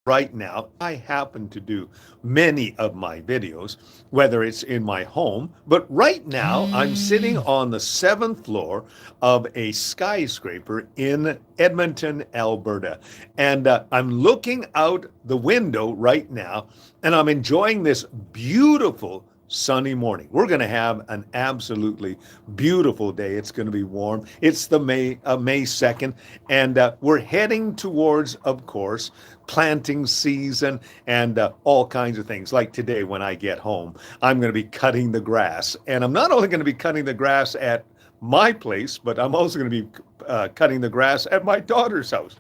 right now, I happen to do many of my videos, whether it's in my home, but right now I'm sitting on the seventh floor of a skyscraper in Edmonton, Alberta. And I'm looking out the window right now and I'm enjoying this beautiful sunny morning. We're going to have an absolutely beautiful day. It's going to be warm. It's the May 2nd, and we're heading towards, of course, planting season and all kinds of things. Like today, when I get home, I'm going to be cutting the grass, and I'm not only going to be cutting the grass at my place, but I'm also going to be cutting the grass at my daughter's house.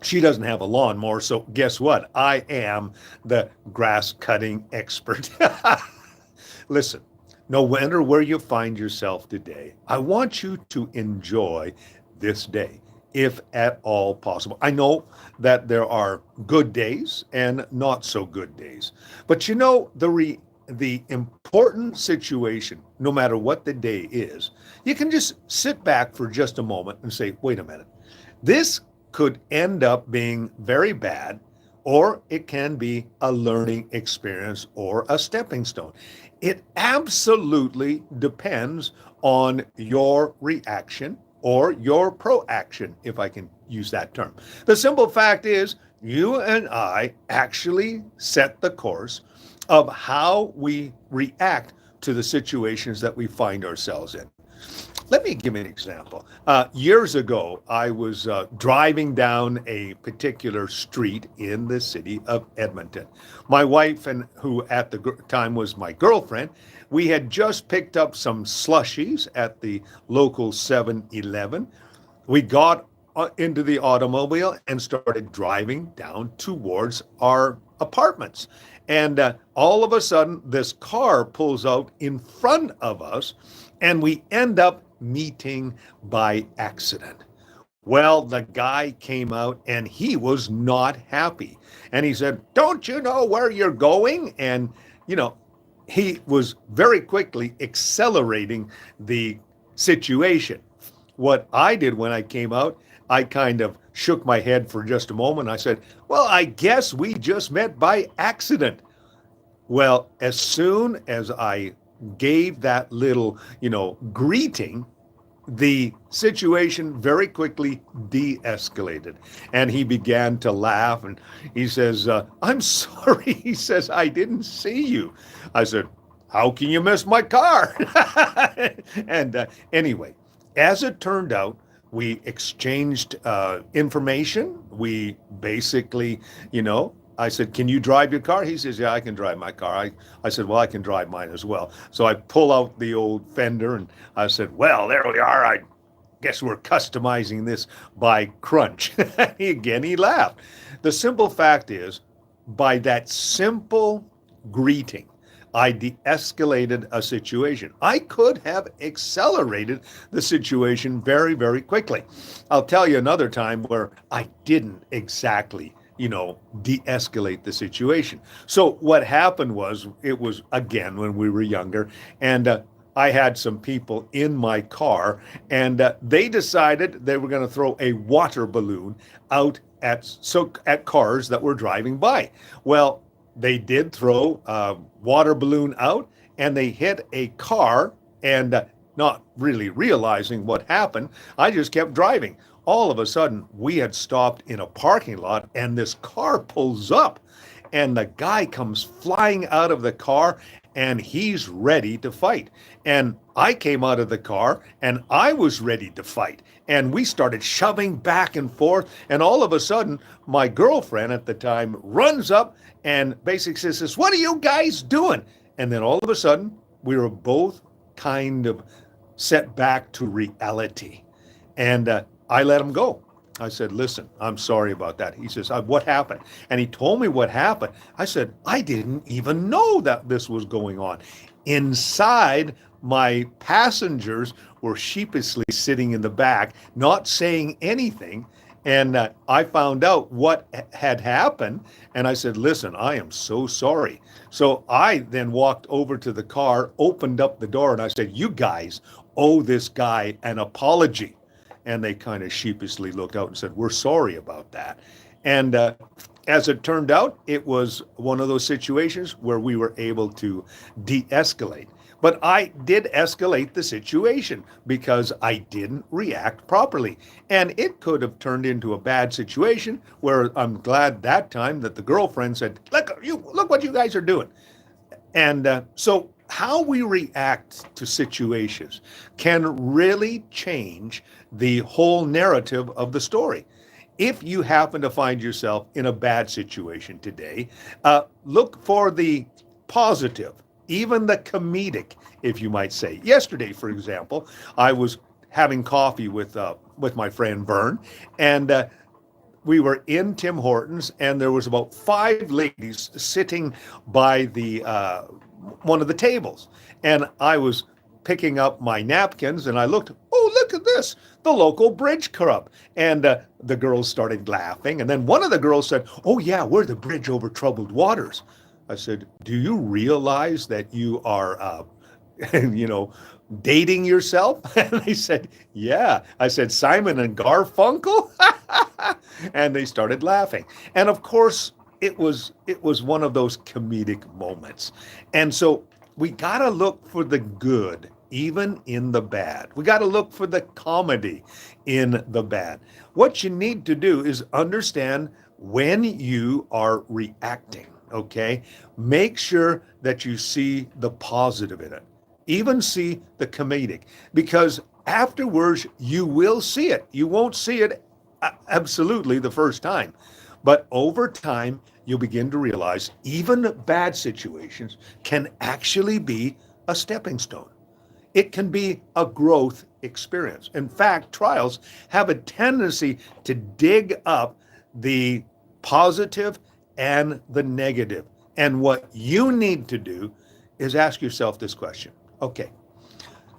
She doesn't have a lawnmower, so guess what? I am the grass cutting expert. Listen, no matter where you find yourself today, I want you to enjoy this day, if at all possible. I know that there are good days and not so good days, but you know the important situation, no matter what the day is, you can just sit back for just a moment and say, wait a minute, this could end up being very bad, or it can be a learning experience or a stepping stone. It absolutely depends on your reaction or your proaction, if I can use that term. The simple fact is, you and I actually set the course of how we react to the situations that we find ourselves in. Let me give you an example. Years ago, I was driving down a particular street in the city of Edmonton. My wife, and who at the time was my girlfriend, we had just picked up some slushies at the local 7-Eleven. We got into the automobile and started driving down towards our apartments. And all of a sudden, this car pulls out in front of us, and we end up meeting by accident. Well, the guy came out and he was not happy. And he said, "Don't you know where you're going?" And, you know, he was very quickly accelerating the situation. What I did when I came out, I kind of shook my head for just a moment. I said, "Well, I guess we just met by accident." Well, as soon as I gave that little, greeting, the situation very quickly de-escalated, and he began to laugh, and he says, "I'm sorry." He says, "I didn't see you." I said, "How can you miss my car?" And anyway, as it turned out, we exchanged information. We basically, I said, "Can you drive your car?" He says, "Yeah, I can drive my car." I said, "Well, I can drive mine as well." So I pull out the old fender and I said, "Well, there we are. I guess we're customizing this by crunch." Again, he laughed. The simple fact is, by that simple greeting, I de escalated a situation. I could have accelerated the situation very, very quickly. I'll tell you another time where I didn't exactly de-escalate the situation. So what happened was, it was again when we were younger, and I had some people in my car, and they decided they were going to throw a water balloon out at cars that were driving by. Well, they did throw a water balloon out, and they hit a car, and not really realizing what happened, I just kept driving. All of a sudden, we had stopped in a parking lot, and this car pulls up, and the guy comes flying out of the car, and he's ready to fight. And I came out of the car, and I was ready to fight. And we started shoving back and forth. And all of a sudden, my girlfriend at the time runs up and basically says, "What are you guys doing?" And then all of a sudden, we were both kind of set back to reality. And I let him go. I said, "Listen, I'm sorry about that." He says, "What happened?" And he told me what happened. I said, "I didn't even know that this was going on." Inside, my passengers were sheepishly sitting in the back, not saying anything. And I found out what had happened. And I said, "Listen, I am so sorry." So I then walked over to the car, opened up the door, and I said, "You guys owe this guy an apology." And they kind of sheepishly looked out and said, "We're sorry about that." And As it turned out, it was one of those situations where we were able to de-escalate. But I did escalate the situation because I didn't react properly. And it could have turned into a bad situation where I'm glad that time that the girlfriend said, look what you guys are doing. And so how we react to situations can really change the whole narrative of the story. If you happen to find yourself in a bad situation today, look for the positive, even the comedic, if you might say. Yesterday, for example, I was having coffee with my friend Vern, and we were in Tim Hortons, and there was about 5 ladies sitting by the one of the tables, and I was picking up my napkins, and I looked, oh, look at this, the local bridge club. And the girls started laughing. And then one of the girls said, oh, yeah, we're the Bridge Over Troubled Waters. I said, do you realize that you are, dating yourself? And they said, yeah. I said, Simon and Garfunkel? And they started laughing. And of course, it was one of those comedic moments. And so we got to look for the good, even in the bad. We got to look for the comedy in the bad. What you need to do is understand when you are reacting, okay? Make sure that you see the positive in it. Even see the comedic, because afterwards you will see it. You won't see it absolutely the first time. But over time, you'll begin to realize even bad situations can actually be a stepping stone. It can be a growth experience. In fact, trials have a tendency to dig up the positive and the negative. And what you need to do is ask yourself this question. Okay,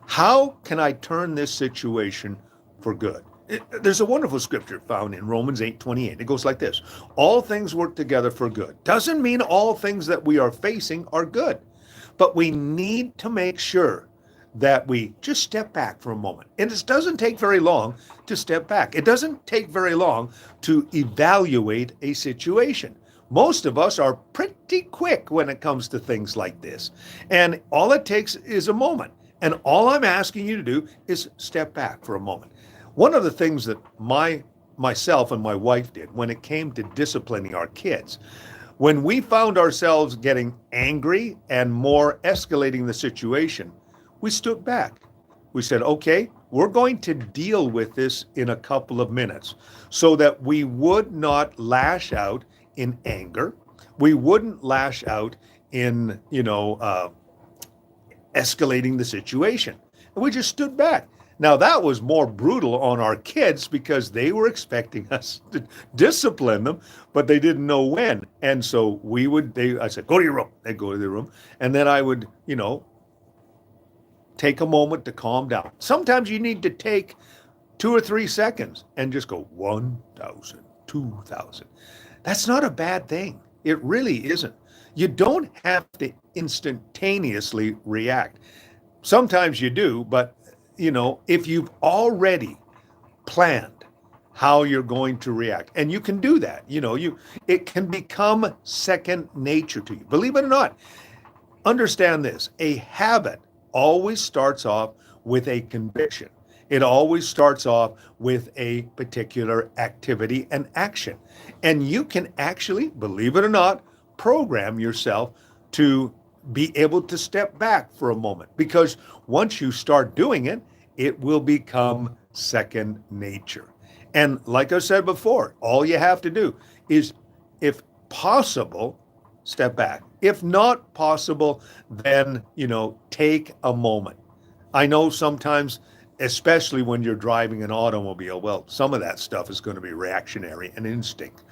how can I turn this situation for good? There's a wonderful scripture found in Romans 8:28. It goes like this: all things work together for good. Doesn't mean all things that we are facing are good, but we need to make sure that we just step back for a moment. And it doesn't take very long to step back. It doesn't take very long to evaluate a situation. Most of us are pretty quick when it comes to things like this. And all it takes is a moment. And all I'm asking you to do is step back for a moment. One of the things that myself and my wife did when it came to disciplining our kids, when we found ourselves getting angry and more escalating the situation, we stood back. We said, okay, we're going to deal with this in a couple of minutes so that we would not lash out in anger. We wouldn't lash out in, escalating the situation. And we just stood back. Now, that was more brutal on our kids because they were expecting us to discipline them, but they didn't know when. And so I said, go to your room. They'd go to their room. And then I would, take a moment to calm down. Sometimes you need to take 2 or 3 seconds and just go 1,000, 2,000. That's not a bad thing. It really isn't. You don't have to instantaneously react. Sometimes you do, but if you've already planned how you're going to react, and you can do that, it can become second nature to you. Believe it or not, understand this, a habit always starts off with a conviction. It always starts off with a particular activity and action. And you can actually, believe it or not, program yourself to be able to step back for a moment, because once you start doing it, it will become second nature. And like I said before, all you have to do is, if possible, step back. If not possible, then, take a moment. I know sometimes, especially when you're driving an automobile, well, some of that stuff is going to be reactionary and instinct.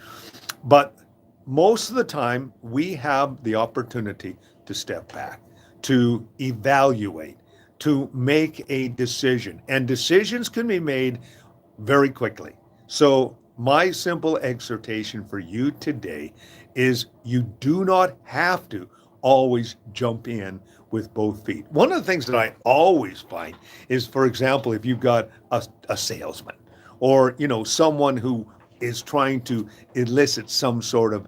But most of the time, we have the opportunity to step back, to evaluate, to make a decision. And decisions can be made very quickly. So my simple exhortation for you today is you do not have to always jump in with both feet. One of the things that I always find is, for example, if you've got a salesman or, someone who is trying to elicit some sort of,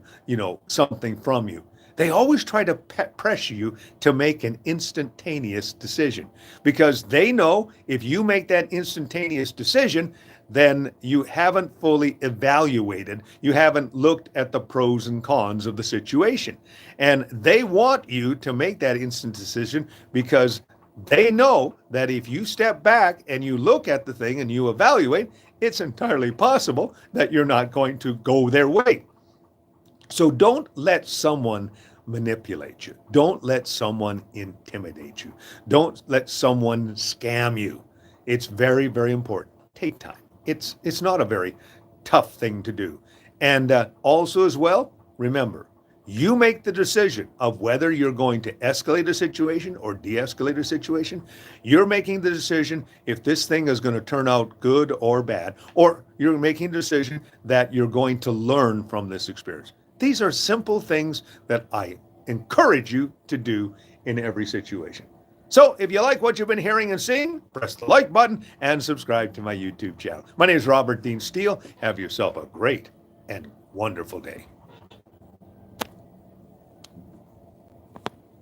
something from you. They always try to pressure you to make an instantaneous decision because they know if you make that instantaneous decision, then you haven't fully evaluated, you haven't looked at the pros and cons of the situation. And they want you to make that instant decision because they know that if you step back and you look at the thing and you evaluate, it's entirely possible that you're not going to go their way. So don't let someone manipulate you. Don't let someone intimidate you. Don't let someone scam you. It's very, very important. Take time. It's not a very tough thing to do. And also as well, remember, you make the decision of whether you're going to escalate a situation or de-escalate a situation. You're making the decision if this thing is going to turn out good or bad, or you're making the decision that you're going to learn from this experience. These are simple things that I encourage you to do in every situation. So if you like what you've been hearing and seeing, press the like button and subscribe to my YouTube channel. My name is Robert Dean Steele. Have yourself a great and wonderful day.